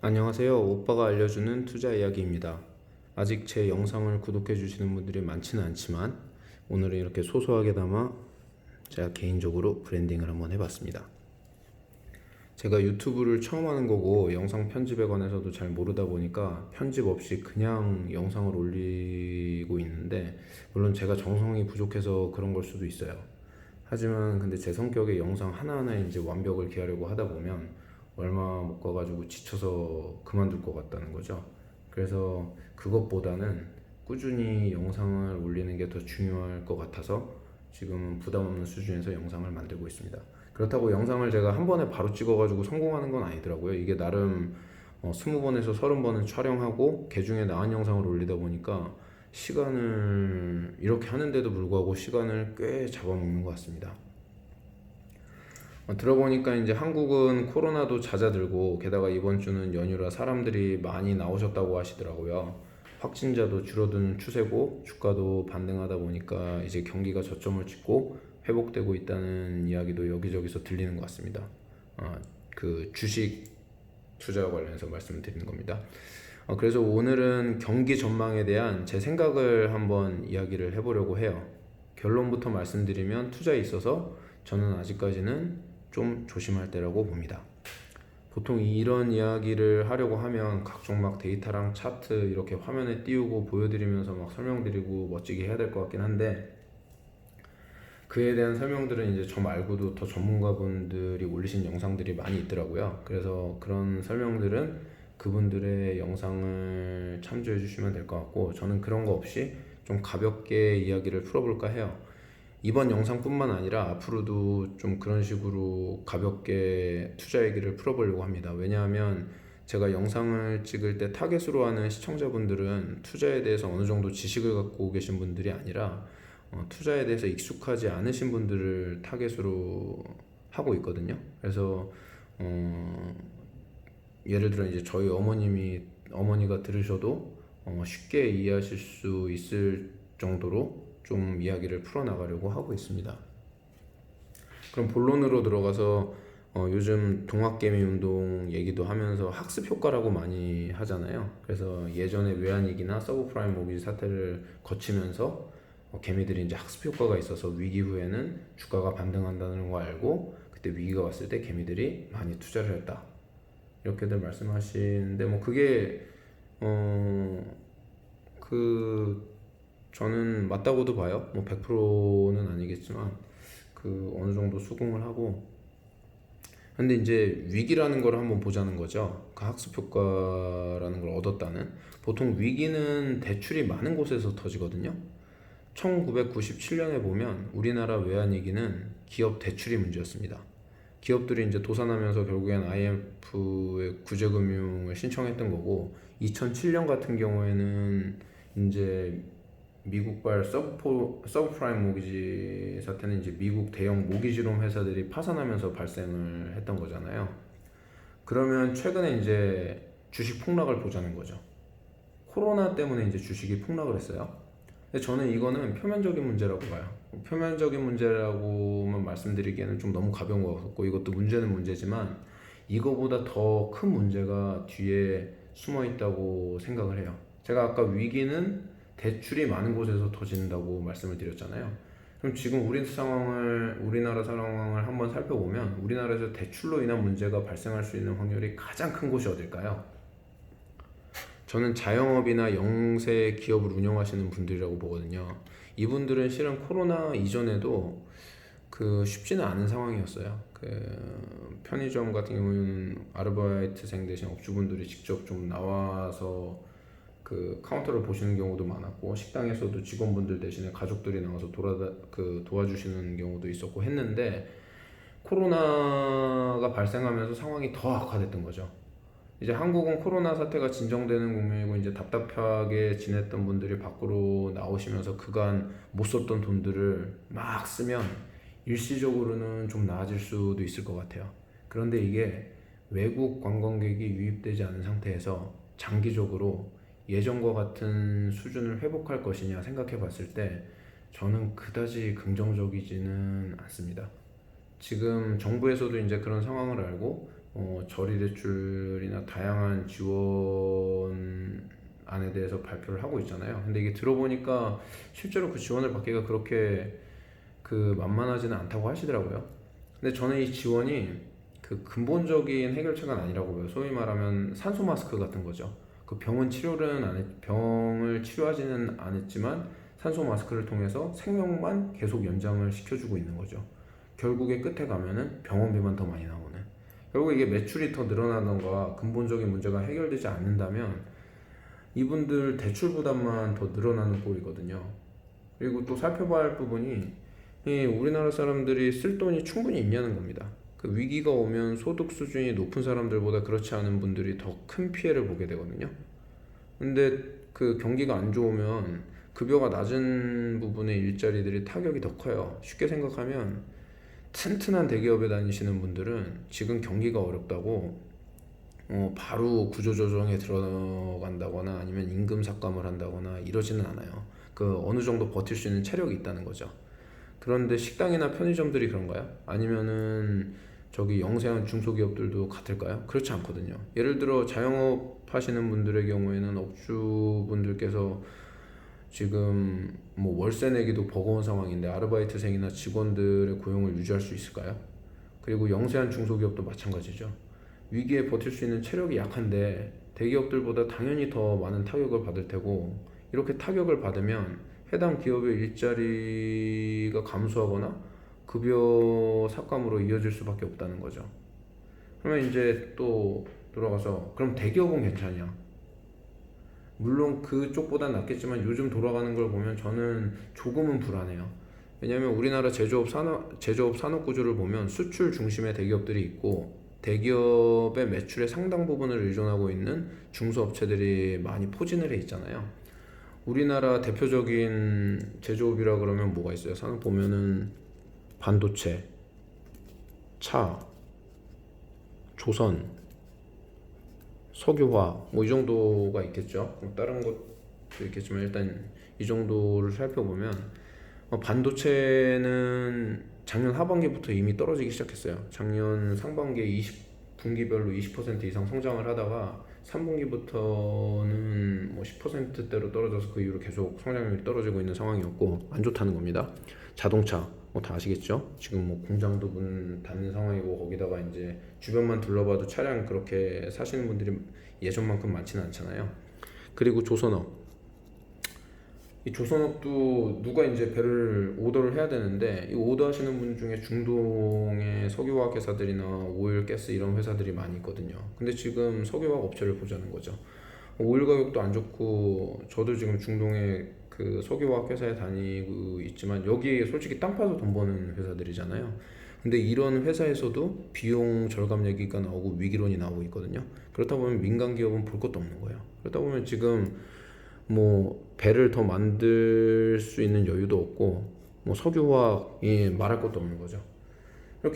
안녕하세요. 오빠가 알려주는 투자 이야기입니다. 아직 제 영상을 구독해 주시는 분들이 많지는 않지만 오늘은 이렇게 소소하게 담아 제가 개인적으로 브랜딩을 한번 해봤습니다. 제가 유튜브를 처음 하는 거고 영상 편집에 관해서도 잘 모르다 보니까 편집 없이 그냥 영상을 올리고 있는데, 물론 제가 정성이 부족해서 그런 걸 수도 있어요. 하지만 근데 제 성격에 영상 하나하나에 이제 완벽을 기하려고 하다 보면 얼마 못 가가지고 지쳐서 그만둘 것 같다는 거죠. 그래서 그것보다는 꾸준히 영상을 올리는 게 더 중요할 것 같아서 지금은 부담 없는 수준에서 영상을 만들고 있습니다. 그렇다고 영상을 제가 한 번에 바로 찍어가지고 성공하는 건 아니더라고요. 이게 나름 20번에서 30번은 촬영하고 개중에 나은 영상을 올리다 보니까 시간을 이렇게 하는데도 불구하고 시간을 꽤 잡아먹는 것 같습니다. 들어보니까 이제 한국은 코로나도 잦아들고 게다가 이번 주는 연휴라 사람들이 많이 나오셨다고 하시더라고요. 확진자도 줄어드는 추세고 주가도 반등하다 보니까 이제 경기가 저점을 찍고 회복되고 있다는 이야기도 여기저기서 들리는 것 같습니다. 그 주식 투자와 관련해서 말씀드리는 겁니다. 그래서 오늘은 경기 전망에 대한 제 생각을 한번 이야기를 해보려고 해요. 결론부터 말씀드리면 투자에 있어서 저는 아직까지는 좀 조심할 때라고 봅니다. 보통 이런 이야기를 하려고 하면 각종 막 데이터랑 차트 이렇게 화면에 띄우고 보여드리면서 막 설명드리고 멋지게 해야 될 것 같긴 한데, 그에 대한 설명들은 이제 저 말고도 더 전문가분들이 올리신 영상들이 많이 있더라고요. 그래서 그런 설명들은 그분들의 영상을 참조해 주시면 될 것 같고, 저는 그런 거 없이 좀 가볍게 이야기를 풀어볼까 해요. 이번 영상뿐만 아니라 앞으로도 좀 그런 식으로 가볍게 투자 얘기를 풀어보려고 합니다. 왜냐하면 제가 영상을 찍을 때 타겟으로 하는 시청자분들은 투자에 대해서 어느 정도 지식을 갖고 계신 분들이 아니라 투자에 대해서 익숙하지 않으신 분들을 타겟으로 하고 있거든요. 그래서 예를 들어 이제 저희 어머니가 들으셔도 쉽게 이해하실 수 있을 정도로 좀 이야기를 풀어나가려고 하고 있습니다. 그럼 본론으로 들어가서 요즘 동학개미 운동 얘기도 하면서 학습 효과라고 많이 하잖아요. 그래서 예전에 외환위기나 서브프라임 모기지 사태를 거치면서 개미들이 이제 학습 효과가 있어서 위기 후에는 주가가 반등한다는 거 알고 그때 위기가 왔을 때 개미들이 많이 투자를 했다, 이렇게들 말씀하시는데, 뭐 그게 그 저는 맞다고도 봐요. 뭐 100%는 아니겠지만 그 어느 정도 수긍을 하고. 근데 이제 위기라는 걸 한번 보자는 거죠. 그 학습 효과라는 걸 얻었다는. 보통 위기는 대출이 많은 곳에서 터지거든요. 1997년에 보면 우리나라 외환위기는 기업 대출이 문제였습니다. 기업들이 이제 도산하면서 결국엔 IMF의 구제금융을 신청했던 거고, 2007년 같은 경우에는 이제 미국발 서브프라임 모기지 사태는 이제 미국 대형 모기지론 회사들이 파산하면서 발생을 했던 거잖아요. 그러면 최근에 이제 주식 폭락을 보자는 거죠. 코로나 때문에 이제 주식이 폭락을 했어요. 근데 저는 이거는 표면적인 문제라고 봐요. 표면적인 문제라고만 말씀드리기에는 좀 너무 가벼운 것 같고, 이것도 문제는 문제지만 이거보다 더 큰 문제가 뒤에 숨어 있다고 생각을 해요. 제가 아까 위기는 대출이 많은 곳에서 터진다고 말씀을 드렸잖아요. 그럼 지금 우리나라 상황을 한번 살펴보면 우리나라에서 대출로 인한 문제가 발생할 수 있는 확률이 가장 큰 곳이 어딜까요? 저는 자영업이나 영세 기업을 운영하시는 분들이라고 보거든요. 이분들은 실은 코로나 이전에도 그 쉽지는 않은 상황이었어요. 그 편의점 같은 경우는 아르바이트생 대신 업주분들이 직접 좀 나와서 그 카운터를 보시는 경우도 많았고, 식당에서도 직원분들 대신에 가족들이 나와서 도와주시는 경우도 있었고 했는데, 코로나가 발생하면서 상황이 더 악화됐던 거죠. 이제 한국은 코로나 사태가 진정되는 국면이고 이제 답답하게 지냈던 분들이 밖으로 나오시면서 그간 못 썼던 돈들을 막 쓰면 일시적으로는 좀 나아질 수도 있을 것 같아요. 그런데 이게 외국 관광객이 유입되지 않은 상태에서 장기적으로 예전과 같은 수준을 회복할 것이냐 생각해 봤을 때 저는 그다지 긍정적이지는 않습니다. 지금 정부에서도 이제 그런 상황을 알고 저리 대출이나 다양한 지원 안에 대해서 발표를 하고 있잖아요. 근데 이게 들어보니까 실제로 그 지원을 받기가 그렇게 그 만만하지는 않다고 하시더라고요. 근데 저는 이 지원이 그 근본적인 해결책은 아니라고 봐요. 소위 말하면 산소 마스크 같은 거죠. 그 병을 치료하지는 않았지만 산소 마스크를 통해서 생명만 계속 연장을 시켜주고 있는 거죠. 결국에 끝에 가면은 병원비만 더 많이 나오는. 결국 이게 매출이 더 늘어나던가 근본적인 문제가 해결되지 않는다면 이분들 대출 부담만 더 늘어나는 꼴이거든요. 그리고 또 살펴봐야 할 부분이 이 우리나라 사람들이 쓸 돈이 충분히 있냐는 겁니다. 그 위기가 오면 소득 수준이 높은 사람들보다 그렇지 않은 분들이 더 큰 피해를 보게 되거든요. 근데 그 경기가 안 좋으면 급여가 낮은 부분의 일자리들이 타격이 더 커요. 쉽게 생각하면 튼튼한 대기업에 다니시는 분들은 지금 경기가 어렵다고 바로 구조조정에 들어간다거나 아니면 임금 삭감을 한다거나 이러지는 않아요. 그 어느 정도 버틸 수 있는 체력이 있다는 거죠. 그런데 식당이나 편의점들이 그런가요? 아니면은 저기 영세한 중소기업들도 같을까요? 그렇지 않거든요. 예를 들어 자영업 하시는 분들의 경우에는 업주분들께서 지금 뭐 월세 내기도 버거운 상황인데 아르바이트생이나 직원들의 고용을 유지할 수 있을까요? 그리고 영세한 중소기업도 마찬가지죠. 위기에 버틸 수 있는 체력이 약한데 대기업들보다 당연히 더 많은 타격을 받을 테고 이렇게 타격을 받으면 해당 기업의 일자리가 감소하거나 급여 삭감으로 이어질 수밖에 없다는 거죠. 그러면 이제 또 돌아가서 그럼 대기업은 괜찮냐? 물론 그쪽보다 낫겠지만 요즘 돌아가는 걸 보면 저는 조금은 불안해요. 왜냐하면 우리나라 제조업 산업 구조를 보면 수출 중심의 대기업들이 있고 대기업의 매출의 상당 부분을 의존하고 있는 중소업체들이 많이 포진을 해 있잖아요. 우리나라 대표적인 제조업이라 그러면 뭐가 있어요? 산업 보면은 반도체, 차, 조선, 석유화 뭐 이 정도가 있겠죠. 뭐 다른 것도 있겠지만 일단 이 정도를 살펴보면 반도체는 작년 하반기부터 이미 떨어지기 시작했어요. 작년 상반기에 20분기별로 20% 이상 성장을 하다가 3분기부터는 뭐 10%대로 떨어져서 그 이후로 계속 성장률이 떨어지고 있는 상황이었고 안 좋다는 겁니다. 자동차 뭐 다 아시겠죠? 지금 뭐 공장도 문 닫는 상황이고 거기다가 이제 주변만 둘러봐도 차량 그렇게 사시는 분들이 예전만큼 많지는 않잖아요. 그리고 조선업 이 조선업도 누가 이제 배를 오더를 해야 되는데 이 오더 하시는 분 중에 중동의 석유화학 회사들이나 오일, 가스 이런 회사들이 많이 있거든요. 근데 지금 석유화학 업체를 보자는 거죠. 오일 가격도 안 좋고 저도 지금 중동의 그 석유화학 회사에 다니고 있지만 여기 솔직히 땅 파서 돈 버는 회사들이잖아요. 근데 이런 회사에서도 비용 절감 얘기가 나오고 위기론이 나오고 있거든요. 그렇다 보면 민간 기업은 볼 것도 없는 거예요. 그렇다 보면 지금 뭐 배를 더 만들 수 있는 여유도 없고 뭐 석유화학이 말할 것도 없는 거죠.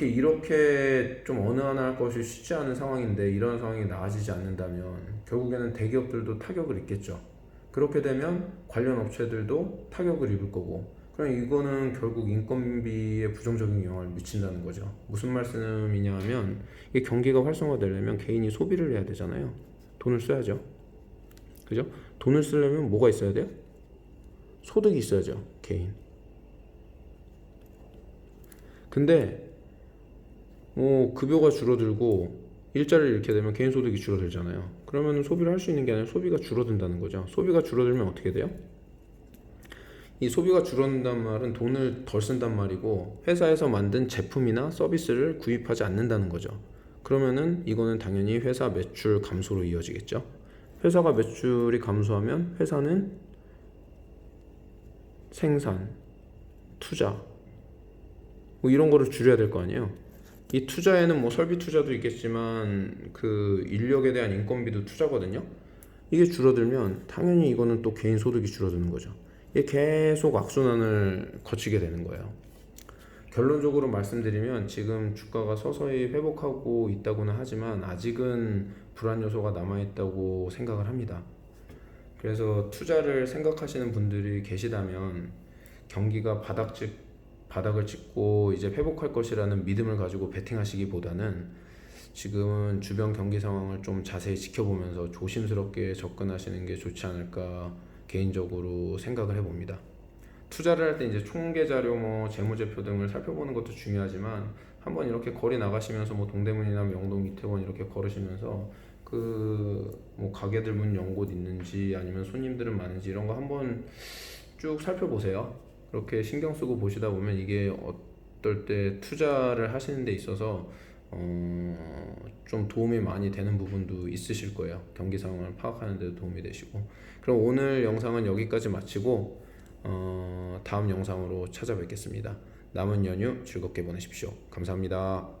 이렇게 좀 어느 하나 할 것이 쉽지 않은 상황인데 이런 상황이 나아지지 않는다면 결국에는 대기업들도 타격을 입겠죠. 그렇게 되면 관련 업체들도 타격을 입을 거고 그럼 이거는 결국 인건비에 부정적인 영향을 미친다는 거죠. 무슨 말씀이냐 하면 이 경기가 활성화되려면 개인이 소비를 해야 되잖아요. 돈을 써야죠. 그죠? 돈을 쓰려면 뭐가 있어야 돼요? 소득이 있어야죠. 개인. 근데 급여가 줄어들고 일자리를 잃게 되면 개인 소득이 줄어들잖아요. 그러면 소비를 할 수 있는 게 아니라 소비가 줄어든다는 거죠. 소비가 줄어들면 어떻게 돼요? 이 소비가 줄어든다는 말은 돈을 덜 쓴단 말이고 회사에서 만든 제품이나 서비스를 구입하지 않는다는 거죠. 그러면은 이거는 당연히 회사 매출 감소로 이어지겠죠. 회사가 매출이 감소하면 회사는 생산, 투자 뭐 이런 거를 줄여야 될 거 아니에요. 이 투자에는 뭐 설비 투자도 있겠지만 그 인력에 대한 인건비도 투자거든요. 이게 줄어들면 당연히 이거는 또 개인 소득이 줄어드는 거죠. 이게 계속 악순환을 거치게 되는 거예요. 결론적으로 말씀드리면 지금 주가가 서서히 회복하고 있다고는 하지만 아직은 불안 요소가 남아있다고 생각을 합니다. 그래서 투자를 생각하시는 분들이 계시다면 경기가 바닥을 찍고 이제 회복할 것이라는 믿음을 가지고 베팅하시기보다는 지금은 주변 경기 상황을 좀 자세히 지켜보면서 조심스럽게 접근하시는 게 좋지 않을까 개인적으로 생각을 해봅니다. 투자를 할 때 이제 총계 자료, 뭐 재무제표 등을 살펴보는 것도 중요하지만 한번 이렇게 거리 나가시면서 뭐 동대문이나 명동, 이태원 이렇게 걸으시면서 그 뭐 가게들 문 연 곳 있는지 아니면 손님들은 많은지 이런 거 한번 쭉 살펴보세요. 그렇게 신경 쓰고 보시다 보면 이게 어떨 때 투자를 하시는 데 있어서 좀 도움이 많이 되는 부분도 있으실 거예요. 경기 상황을 파악하는 데 도움이 되시고. 그럼 오늘 영상은 여기까지 마치고 다음 영상으로 찾아뵙겠습니다. 남은 연휴 즐겁게 보내십시오. 감사합니다.